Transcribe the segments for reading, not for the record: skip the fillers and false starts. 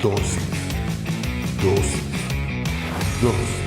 Dosis, dosis, dosis.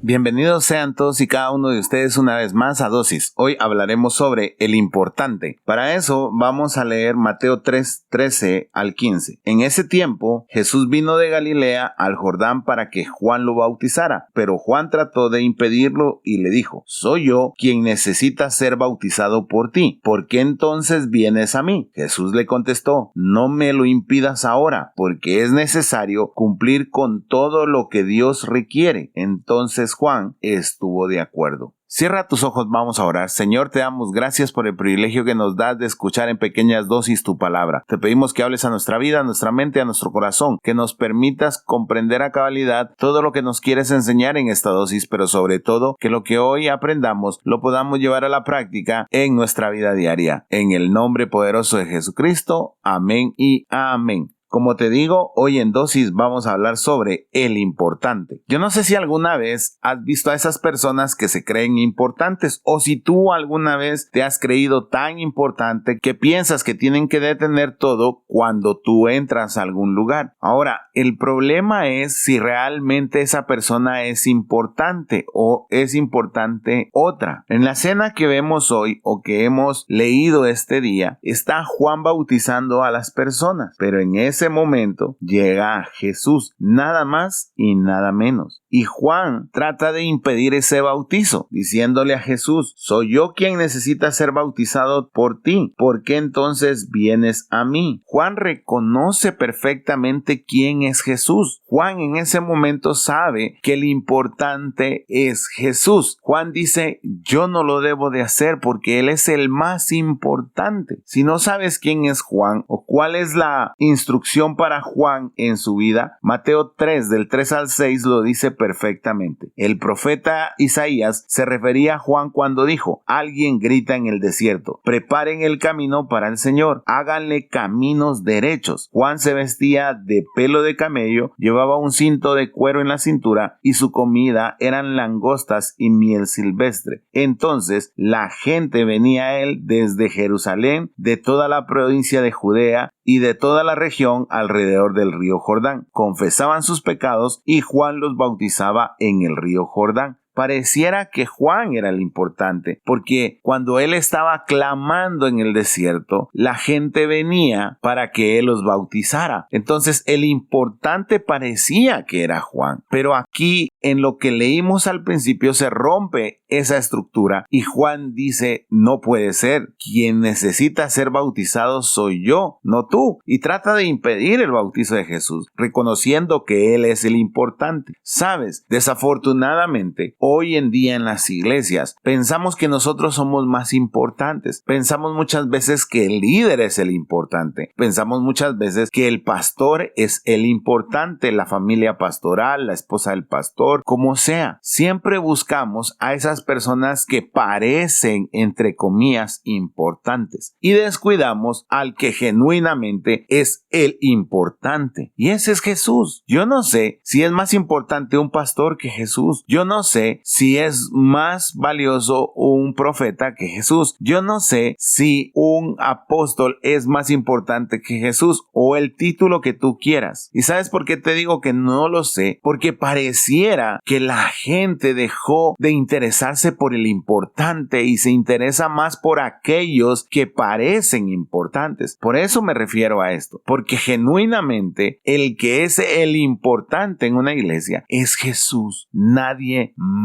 Bienvenidos sean todos y cada uno de ustedes una vez más a Dosis. Hoy hablaremos sobre el importante. Para eso vamos a leer Mateo 3:13 al 15. En ese tiempo Jesús vino de Galilea al Jordán para que Juan lo bautizara, pero Juan trató de impedirlo y le dijo: soy yo quien necesita ser bautizado por ti. ¿Por qué entonces vienes a mí? Jesús le contestó: no me lo impidas ahora, porque es necesario cumplir con todo lo que Dios requiere. Entonces Juan estuvo de acuerdo. Cierra tus ojos, vamos a orar. Señor, te damos gracias por el privilegio que nos das de escuchar en pequeñas dosis tu palabra. Te pedimos que hables a nuestra vida, a nuestra mente, a nuestro corazón, que nos permitas comprender a cabalidad todo lo que nos quieres enseñar en esta dosis, pero sobre todo que lo que hoy aprendamos lo podamos llevar a la práctica en nuestra vida diaria. En el nombre poderoso de Jesucristo, amén y amén. Como te digo, hoy en Dosis vamos a hablar sobre el importante. Yo no sé si alguna vez has visto a esas personas que se creen importantes o si tú alguna vez te has creído tan importante que piensas que tienen que detener todo cuando tú entras a algún lugar. Ahora, el problema es si realmente esa persona es importante o es importante otra. En la escena que vemos hoy o que hemos leído este día, está Juan bautizando a las personas, pero en ese momento llega Jesús, nada más y nada menos. Y Juan trata de impedir ese bautizo, diciéndole a Jesús: soy yo quien necesita ser bautizado por ti. ¿Por qué entonces vienes a mí? Juan reconoce perfectamente quién es Jesús. Juan en ese momento sabe que el importante es Jesús. Juan dice: yo no lo debo de hacer porque Él es el más importante. Si no sabes quién es Juan o cuál es la instrucción para Juan en su vida, Mateo 3 del 3 al 6 lo dice perfectamente. El profeta Isaías se refería a Juan cuando dijo: alguien grita en el desierto, preparen el camino para el Señor, háganle caminos derechos. Juan se vestía de pelo de camello, llevaba un cinto de cuero en la cintura y su comida eran langostas y miel silvestre. Entonces la gente venía a él desde Jerusalén, de toda la provincia de Judea y de toda la región alrededor del río Jordán. Confesaban sus pecados y Juan los bautizaba en el río Jordán. Pareciera que Juan era el importante, porque cuando él estaba clamando en el desierto, la gente venía para que él los bautizara. Entonces el importante parecía que era Juan, pero aquí en lo que leímos al principio se rompe esa estructura y Juan dice: no puede ser, quien necesita ser bautizado soy yo, no tú, y trata de impedir el bautizo de Jesús, reconociendo que él es el importante. Sabes, desafortunadamente hoy en día en las iglesias pensamos que nosotros somos más importantes, pensamos muchas veces que el líder es el importante, pensamos muchas veces que el pastor es el importante, la familia pastoral, la esposa del pastor, como sea. Siempre buscamos a esas personas que parecen, entre comillas, importantes y descuidamos al que genuinamente es el importante, y ese es Jesús. Yo no sé si es más importante un pastor que Jesús. Yo no sé si es más valioso un profeta que Jesús. Yo no sé si un apóstol es más importante que Jesús o el título que tú quieras. ¿Y sabes por qué te digo que no lo sé? Porque pareciera que la gente dejó de interesarse por el importante y se interesa más por aquellos que parecen importantes. Por eso me refiero a esto, porque genuinamente el que es el importante en una iglesia es Jesús, nadie más.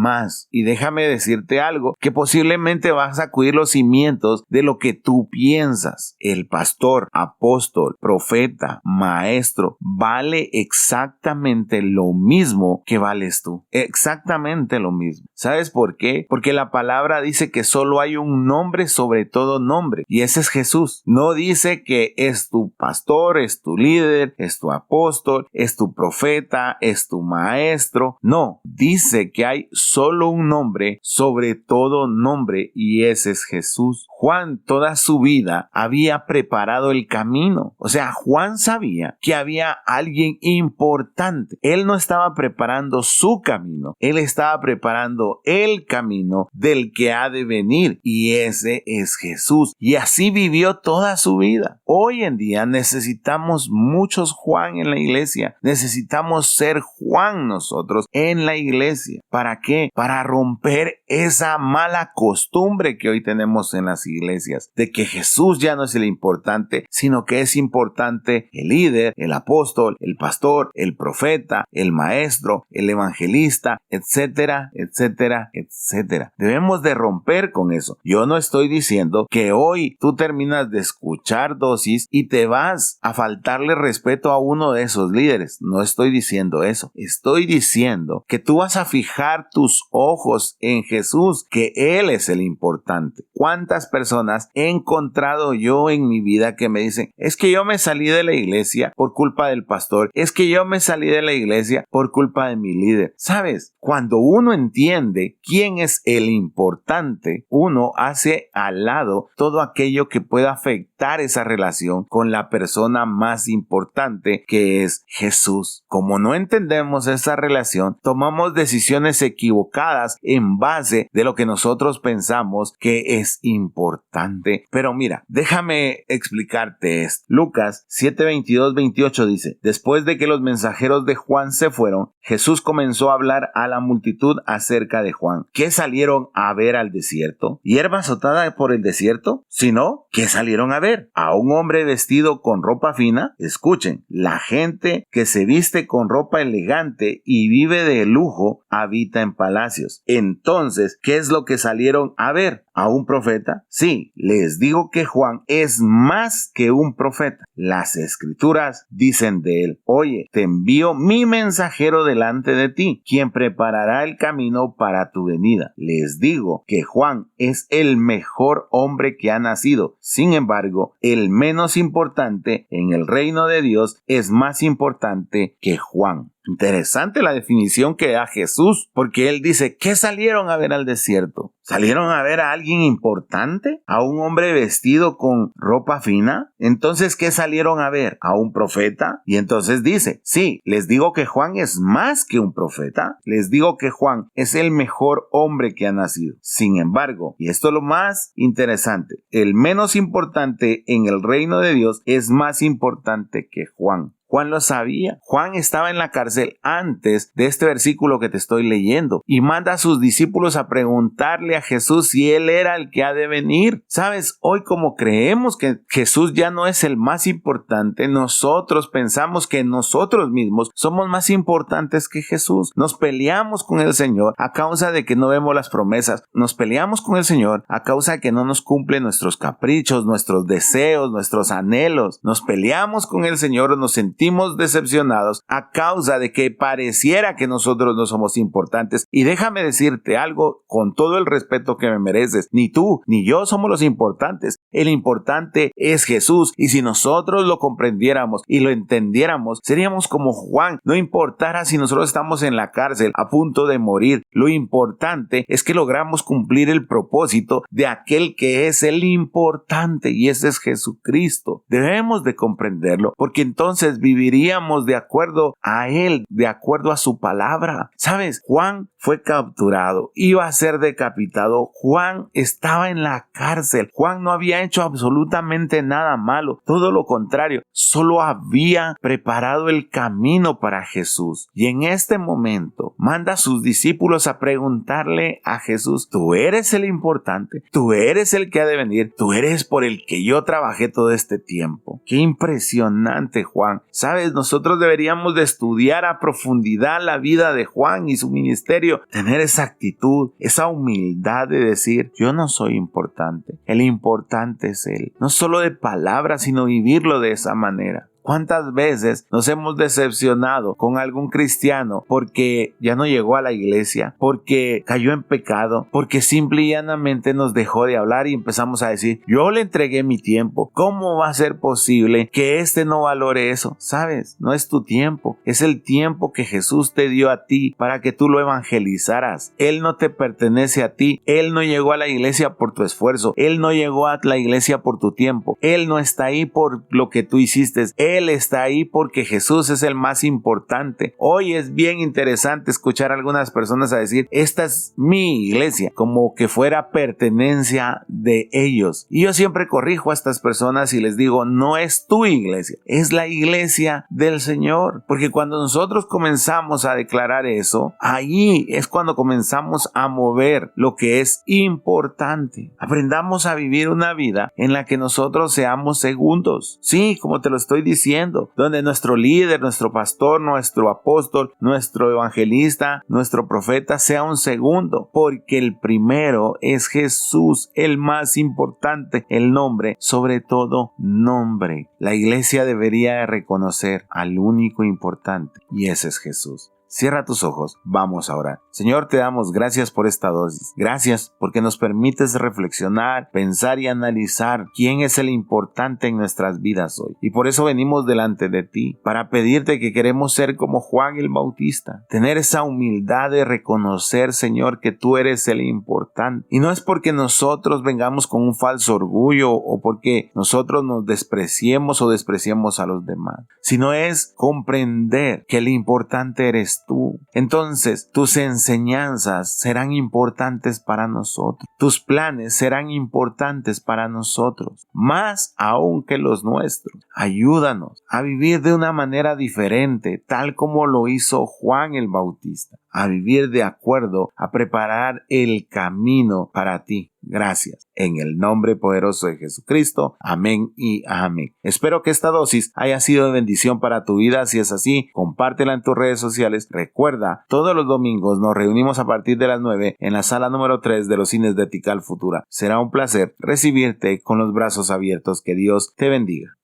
Y déjame decirte algo, que posiblemente vas a sacudir los cimientos de lo que tú piensas. El pastor, apóstol, profeta, maestro, vale exactamente lo mismo que vales tú. Exactamente lo mismo. ¿Sabes por qué? Porque la palabra dice que solo hay un nombre sobre todo nombre, y ese es Jesús. No dice que es tu pastor, es tu líder, es tu apóstol, es tu profeta, es tu maestro. No, dice que hay solo un nombre sobre todo nombre, y ese es Jesús. Juan toda su vida había preparado el camino. O sea, Juan sabía que había alguien importante. Él no estaba preparando su camino, él estaba preparando el camino del que ha de venir, y ese es Jesús. Y así vivió toda su vida. Hoy en día necesitamos muchos Juan en la iglesia. Necesitamos ser Juan nosotros en la iglesia. ¿Para qué? Para romper esa mala costumbre que hoy tenemos en las iglesias, de que Jesús ya no es el importante, sino que es importante el líder, el apóstol, el pastor, el profeta, el maestro, el evangelista, etcétera, etcétera, etcétera. Debemos de romper con eso. Yo no estoy diciendo que hoy tú terminas de escuchar dosis y te vas a faltarle respeto a uno de esos líderes. No estoy diciendo eso. Estoy diciendo que tú vas a fijar tus ojos en Jesús, que Él es el importante. ¿Cuántas personas he encontrado yo en mi vida que me dicen, es que yo me salí de la iglesia por culpa del pastor, es que yo me salí de la iglesia por culpa de mi líder? ¿Sabes? Cuando uno entiende quién es el importante, uno hace al lado todo aquello que pueda afectar esa relación con la persona más importante, que es Jesús. Como no entendemos esa relación, tomamos decisiones equivocadas en base de lo que nosotros pensamos que es importante. Pero mira, déjame explicarte esto. Lucas 7:22-28 dice: después de que los mensajeros de Juan se fueron, Jesús comenzó a hablar a la multitud acerca de Juan. ¿Qué salieron a ver al desierto? ¿Hierba azotada por el desierto? Si no, ¿qué salieron a ver? ¿A un hombre vestido con ropa fina? Escuchen, la gente que se viste con ropa elegante y vive de lujo habita en palacios. Entonces, ¿qué es lo que salieron a ver? ¿A un profeta? Sí, les digo que Juan es más que un profeta. Las escrituras dicen de él: oye, te envío mi mensajero delante de ti, quien preparará el camino para tu venida. Les digo que Juan es el mejor hombre que ha nacido. Sin embargo, el menos importante en el reino de Dios es más importante que Juan. Interesante la definición que da Jesús, porque él dice, ¿qué salieron a ver al desierto? ¿Salieron a ver a alguien importante? ¿A un hombre vestido con ropa fina? Entonces, ¿qué salieron a ver? ¿A un profeta? Y entonces dice, sí, les digo que Juan es más que un profeta. Les digo que Juan es el mejor hombre que ha nacido. Sin embargo, y esto es lo más interesante, el menos importante en el reino de Dios es más importante que Juan. Juan lo sabía. Juan estaba en la cárcel antes de este versículo que te estoy leyendo y manda a sus discípulos a preguntarle a Jesús si él era el que ha de venir. ¿Sabes? Hoy, como creemos que Jesús ya no es el más importante, nosotros pensamos que nosotros mismos somos más importantes que Jesús. Nos peleamos con el Señor a causa de que no vemos las promesas. Nos peleamos con el Señor a causa de que no nos cumple nuestros caprichos, nuestros deseos, nuestros anhelos. Nos peleamos con el Señor o nos sentimos decepcionados a causa de que pareciera que nosotros no somos importantes. Y déjame decirte algo con todo el respeto que me mereces. Ni tú ni yo somos los importantes. El importante es Jesús. Y si nosotros lo comprendiéramos y lo entendiéramos, seríamos como Juan. No importara si nosotros estamos en la cárcel a punto de morir. Lo importante es que logramos cumplir el propósito de aquel que es el importante, y ese es Jesucristo. Debemos de comprenderlo, porque entonces viviríamos de acuerdo a Él, de acuerdo a su palabra. ¿Sabes? Juan fue capturado, iba a ser decapitado. Juan estaba en la cárcel. Juan no había hecho absolutamente nada malo. Todo lo contrario, solo había preparado el camino para Jesús. Y en este momento manda a sus discípulos a preguntarle a Jesús: tú eres el importante, tú eres el que ha de venir, tú eres por el que yo trabajé todo este tiempo. Qué impresionante, Juan. ¿Sabes? Nosotros deberíamos de estudiar a profundidad la vida de Juan y su ministerio, tener esa actitud, esa humildad de decir, yo no soy importante, el importante es Él. No solo de palabras, sino vivirlo de esa manera. ¿Cuántas veces nos hemos decepcionado con algún cristiano porque ya no llegó a la iglesia, porque cayó en pecado, porque simple y llanamente nos dejó de hablar y empezamos a decir, yo le entregué mi tiempo, ¿cómo va a ser posible que no valore eso? ¿Sabes? No es tu tiempo, es el tiempo que Jesús te dio a ti para que tú lo evangelizaras. Él no te pertenece a ti, Él no llegó a la iglesia por tu esfuerzo, Él no llegó a la iglesia por tu tiempo, Él no está ahí por lo que tú hiciste, Él está ahí porque Jesús es el más importante. Hoy es bien interesante escuchar a algunas personas a decir, esta es mi iglesia, como que fuera pertenencia de ellos. Y yo siempre corrijo a estas personas y les digo, no es tu iglesia, es la iglesia del Señor. Porque cuando nosotros comenzamos a declarar eso, ahí es cuando comenzamos a mover lo que es importante. Aprendamos a vivir una vida en la que nosotros seamos segundos. Sí, como te lo estoy diciendo, donde nuestro líder, nuestro pastor, nuestro apóstol, nuestro evangelista, nuestro profeta sea un segundo, porque el primero es Jesús, el más importante, el nombre, sobre todo nombre. La iglesia debería reconocer al único importante, y ese es Jesús. Cierra tus ojos, vamos a orar. Señor, te damos gracias por esta dosis. Gracias porque nos permites reflexionar, pensar y analizar quién es el importante en nuestras vidas hoy. Y por eso venimos delante de ti, para pedirte que queremos ser como Juan el Bautista. Tener esa humildad de reconocer, Señor, que tú eres el importante. Y no es porque nosotros vengamos con un falso orgullo o porque nosotros nos despreciemos o despreciemos a los demás, sino es comprender que el importante eres tú. Entonces tus enseñanzas serán importantes para nosotros, tus planes serán importantes para nosotros, más aún que los nuestros. Ayúdanos a vivir de una manera diferente, tal como lo hizo Juan el Bautista, a vivir de acuerdo, a preparar el camino para ti. Gracias. En el nombre poderoso de Jesucristo. Amén y amén. Espero que esta dosis haya sido de bendición para tu vida. Si es así, compártela en tus redes sociales. Recuerda, todos los domingos nos reunimos a partir de las 9 en la sala número 3 de los cines de Tikal Futura. Será un placer recibirte con los brazos abiertos. Que Dios te bendiga.